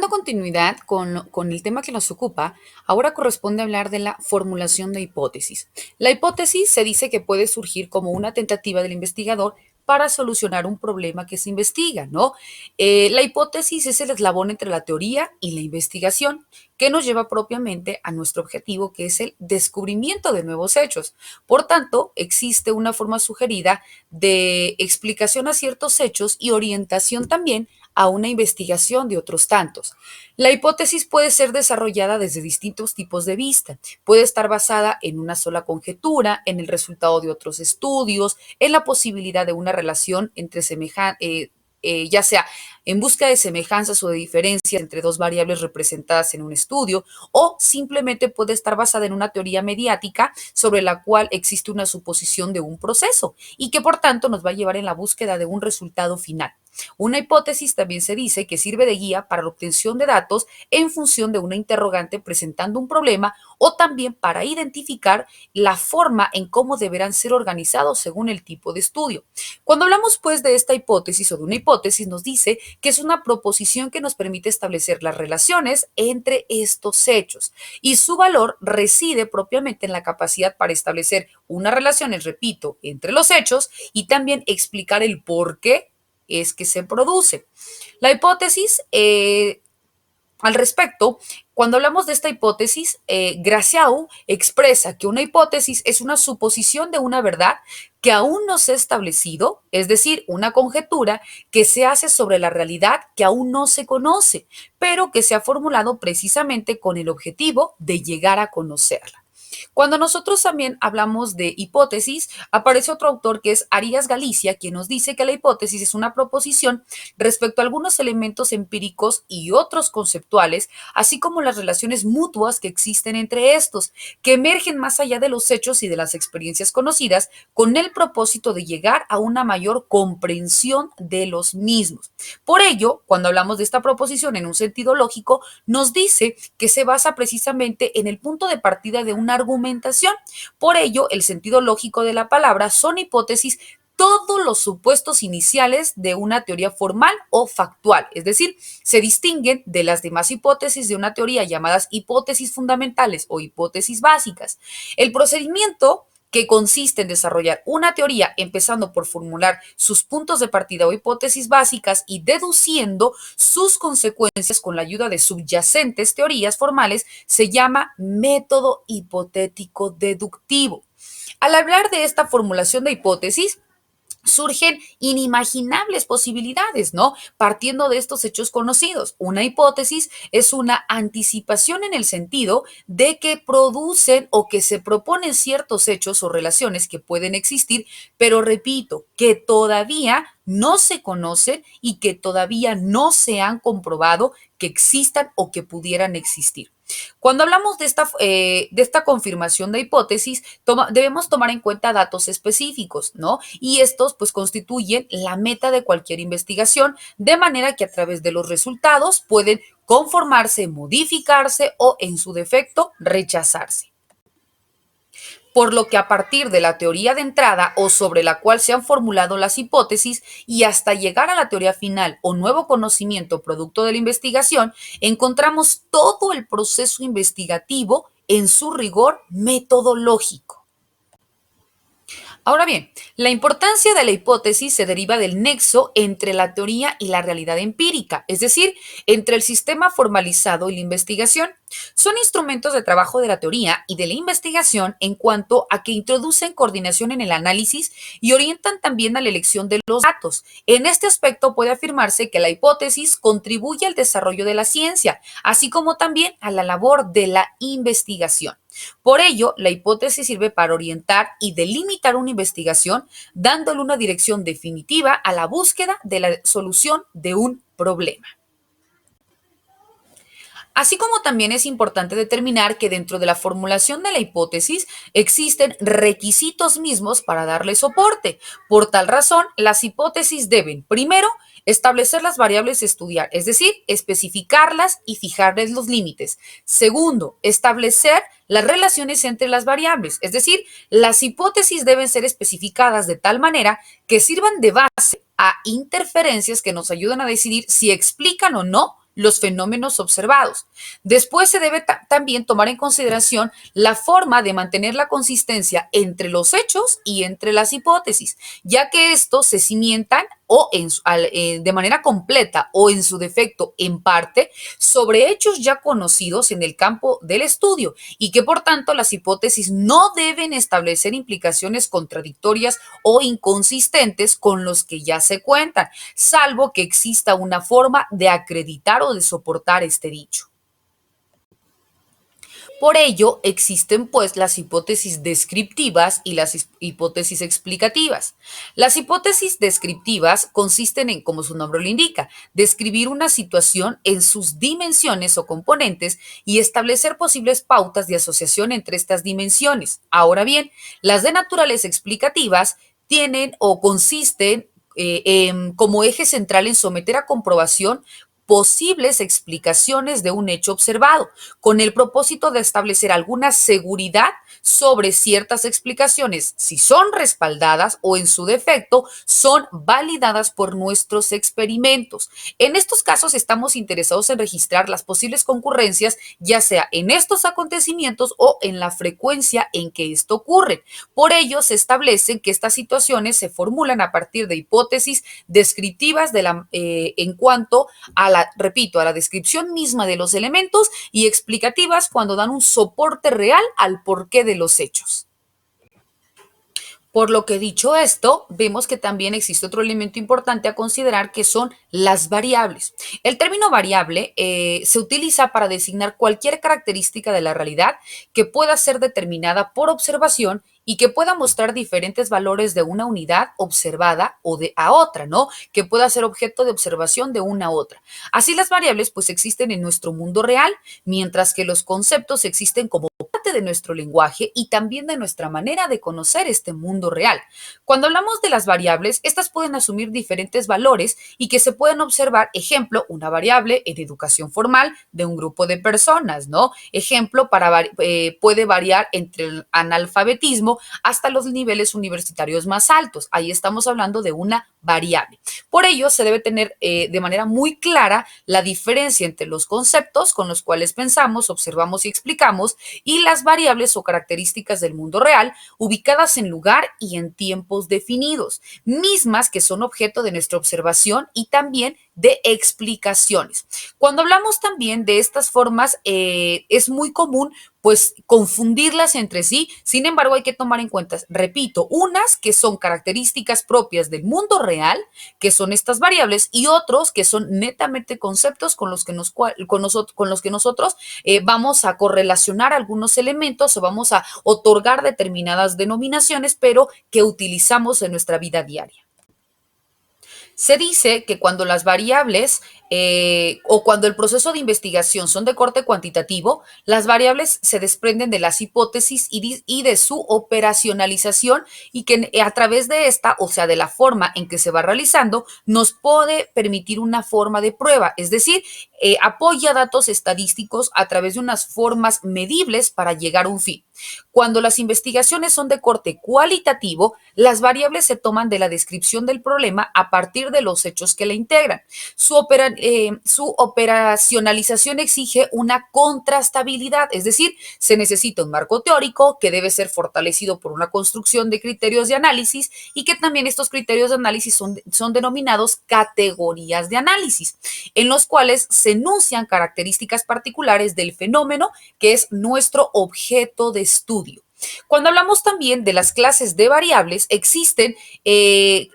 Dando continuidad con el tema que nos ocupa, ahora corresponde hablar de la formulación de hipótesis. La hipótesis se dice que puede surgir como una tentativa del investigador para solucionar un problema que se investiga, ¿no? La hipótesis es el eslabón entre la teoría y la investigación que nos lleva propiamente a nuestro objetivo, que es el descubrimiento de nuevos hechos. Por tanto, existe una forma sugerida de explicación a ciertos hechos y orientación también a una investigación de otros tantos. La hipótesis puede ser desarrollada desde distintos tipos de vista. Puede estar basada en una sola conjetura, en el resultado de otros estudios, en la posibilidad de una relación entre ya sea en busca de semejanzas o de diferencias entre dos variables representadas en un estudio, o simplemente puede estar basada en una teoría mediática sobre la cual existe una suposición de un proceso y que por tanto nos va a llevar en la búsqueda de un resultado final. Una hipótesis también se dice que sirve de guía para la obtención de datos en función de una interrogante presentando un problema o también para identificar la forma en cómo deberán ser organizados según el tipo de estudio. Cuando hablamos pues de esta hipótesis o de una hipótesis, nos dice que es una proposición que nos permite establecer las relaciones entre estos hechos y su valor reside propiamente en la capacidad para establecer unas relaciones, repito, entre los hechos y también explicar el por qué es que se produce. La hipótesis, al respecto, cuando hablamos de esta hipótesis, Graciau expresa que una hipótesis es una suposición de una verdad que aún no se ha establecido, es decir, una conjetura que se hace sobre la realidad que aún no se conoce, pero que se ha formulado precisamente con el objetivo de llegar a conocerla. Cuando nosotros también hablamos de hipótesis, aparece otro autor que es Arias Galicia, quien nos dice que la hipótesis es una proposición respecto a algunos elementos empíricos y otros conceptuales, así como las relaciones mutuas que existen entre estos, que emergen más allá de los hechos y de las experiencias conocidas, con el propósito de llegar a una mayor comprensión de los mismos. Por ello, cuando hablamos de esta proposición en un sentido lógico, nos dice que se basa precisamente en el punto de partida de una argumentación. Por ello, el sentido lógico de la palabra son hipótesis todos los supuestos iniciales de una teoría formal o factual, es decir, se distinguen de las demás hipótesis de una teoría llamadas hipótesis fundamentales o hipótesis básicas. El procedimiento que consiste en desarrollar una teoría empezando por formular sus puntos de partida o hipótesis básicas y deduciendo sus consecuencias con la ayuda de subyacentes teorías formales, se llama método hipotético deductivo. Al hablar de esta formulación de hipótesis, surgen inimaginables posibilidades, ¿no? Partiendo de estos hechos conocidos. Una hipótesis es una anticipación en el sentido de que producen o que se proponen ciertos hechos o relaciones que pueden existir, pero repito, que todavía no se conocen y que todavía no se han comprobado que existan o que pudieran existir. Cuando hablamos de esta confirmación de hipótesis, debemos tomar en cuenta datos específicos, ¿no? Y estos pues constituyen la meta de cualquier investigación, de manera que a través de los resultados pueden conformarse, modificarse o en su defecto rechazarse. Por lo que a partir de la teoría de entrada o sobre la cual se han formulado las hipótesis y hasta llegar a la teoría final o nuevo conocimiento producto de la investigación, encontramos todo el proceso investigativo en su rigor metodológico. Ahora bien, la importancia de la hipótesis se deriva del nexo entre la teoría y la realidad empírica, es decir, entre el sistema formalizado y la investigación. Son instrumentos de trabajo de la teoría y de la investigación en cuanto a que introducen coordinación en el análisis y orientan también a la elección de los datos. En este aspecto puede afirmarse que la hipótesis contribuye al desarrollo de la ciencia, así como también a la labor de la investigación. Por ello, la hipótesis sirve para orientar y delimitar una investigación, dándole una dirección definitiva a la búsqueda de la solución de un problema. Así como también es importante determinar que dentro de la formulación de la hipótesis existen requisitos mismos para darle soporte. Por tal razón, las hipótesis deben, primero, establecer las variables a estudiar, es decir, especificarlas y fijarles los límites. Segundo, establecer las relaciones entre las variables, es decir, las hipótesis deben ser especificadas de tal manera que sirvan de base a interferencias que nos ayudan a decidir si explican o no los fenómenos observados. Después se debe también tomar en consideración la forma de mantener la consistencia entre los hechos y entre las hipótesis, ya que estos se cimientan de manera completa o en su defecto en parte sobre hechos ya conocidos en el campo del estudio y que por tanto las hipótesis no deben establecer implicaciones contradictorias o inconsistentes con los que ya se cuentan, salvo que exista una forma de acreditar o de soportar este dicho. Por ello, existen pues las hipótesis descriptivas y las hipótesis explicativas. Las hipótesis descriptivas consisten en, como su nombre lo indica, describir una situación en sus dimensiones o componentes y establecer posibles pautas de asociación entre estas dimensiones. Ahora bien, las de naturaleza explicativas tienen o consisten como eje central en someter a comprobación posibles explicaciones de un hecho observado, con el propósito de establecer alguna seguridad sobre ciertas explicaciones, si son respaldadas o en su defecto son validadas por nuestros experimentos. En estos casos estamos interesados en registrar las posibles concurrencias, ya sea en estos acontecimientos o en la frecuencia en que esto ocurre. Por ello, se establecen que estas situaciones se formulan a partir de hipótesis descriptivas en cuanto a repito, a la descripción misma de los elementos y explicativas cuando dan un soporte real al porqué de los hechos. Por lo que dicho esto, vemos que también existe otro elemento importante a considerar que son las variables. El término variable se utiliza para designar cualquier característica de la realidad que pueda ser determinada por observación y que pueda mostrar diferentes valores de una unidad observada o de a otra, ¿no? Que pueda ser objeto de observación de una a otra. Así las variables pues existen en nuestro mundo real, mientras que los conceptos existen como parte de nuestro lenguaje y también de nuestra manera de conocer este mundo real. Cuando hablamos de las variables, estas pueden asumir diferentes valores y que se pueden observar, ejemplo, una variable en educación formal de un grupo de personas, ¿no? Ejemplo, puede variar entre el analfabetismo hasta los niveles universitarios más altos. Ahí estamos hablando de una variable. Por ello, se debe tener de manera muy clara la diferencia entre los conceptos con los cuales pensamos, observamos y explicamos y las variables o características del mundo real ubicadas en lugar y en tiempos definidos, mismas que son objeto de nuestra observación y también de explicaciones. Cuando hablamos también de estas formas, es muy común pues confundirlas entre sí. Sin embargo, hay que tomar en cuenta, repito, unas que son características propias del mundo real, que son estas variables, y otros que son netamente conceptos con los que nosotros vamos a correlacionar algunos elementos o vamos a otorgar determinadas denominaciones, pero que utilizamos en nuestra vida diaria. Se dice que cuando las variables o cuando el proceso de investigación son de corte cuantitativo, las variables se desprenden de las hipótesis y de su operacionalización y que a través de esta, o sea, de la forma en que se va realizando, nos puede permitir una forma de prueba, es decir, apoya datos estadísticos a través de unas formas medibles para llegar a un fin. Cuando las investigaciones son de corte cualitativo, las variables se toman de la descripción del problema a partir de los hechos que la integran. Su operacionalización exige una contrastabilidad, es decir, se necesita un marco teórico que debe ser fortalecido por una construcción de criterios de análisis y que también estos criterios de análisis son denominados categorías de análisis, en los cuales se enuncian características particulares del fenómeno que es nuestro objeto de estudio. Cuando hablamos también de las clases de variables, existen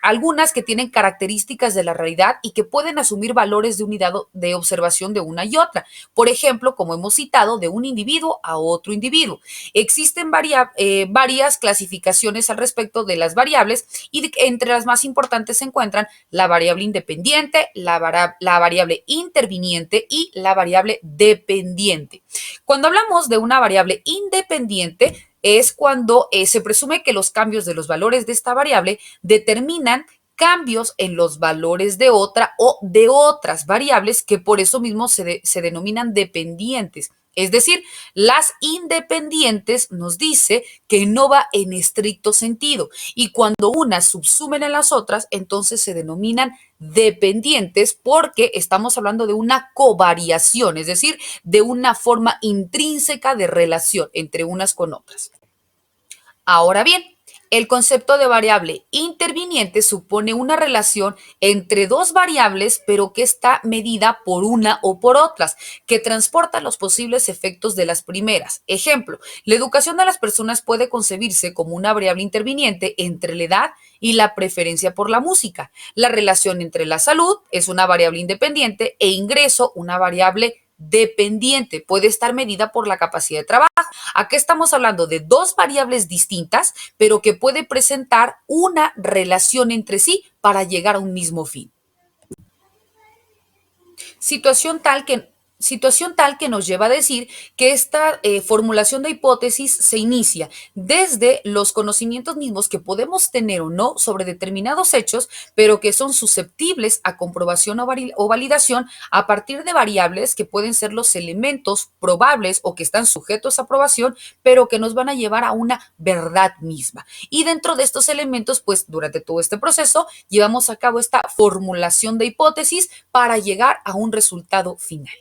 algunas que tienen características de la realidad y que pueden asumir valores de unidad de observación de una y otra. Por ejemplo, como hemos citado, de un individuo a otro individuo. Existen varias clasificaciones al respecto de las variables y entre las más importantes se encuentran la variable independiente, la variable interviniente y la variable dependiente. Cuando hablamos de una variable independiente, es cuando se presume que los cambios de los valores de esta variable determinan cambios en los valores de otra o de otras variables que por eso mismo se denominan dependientes. Es decir, las independientes nos dice que no va en estricto sentido y cuando unas subsumen a las otras, entonces se denominan dependientes porque estamos hablando de una covariación, es decir, de una forma intrínseca de relación entre unas con otras. Ahora bien, el concepto de variable interviniente supone una relación entre dos variables, pero que está medida por una o por otras, que transporta los posibles efectos de las primeras. Ejemplo, la educación de las personas puede concebirse como una variable interviniente entre la edad y la preferencia por la música. La relación entre la salud es una variable independiente e ingreso una variable dependiente. Puede estar medida por la capacidad de trabajo. Aquí estamos hablando de dos variables distintas, pero que puede presentar una relación entre sí para llegar a un mismo fin. Situación tal que, situación tal que nos lleva a decir que esta formulación de hipótesis se inicia desde los conocimientos mismos que podemos tener o no sobre determinados hechos, pero que son susceptibles a comprobación o validación a partir de variables que pueden ser los elementos probables o que están sujetos a aprobación, pero que nos van a llevar a una verdad misma. Y dentro de estos elementos, pues durante todo este proceso, llevamos a cabo esta formulación de hipótesis para llegar a un resultado final.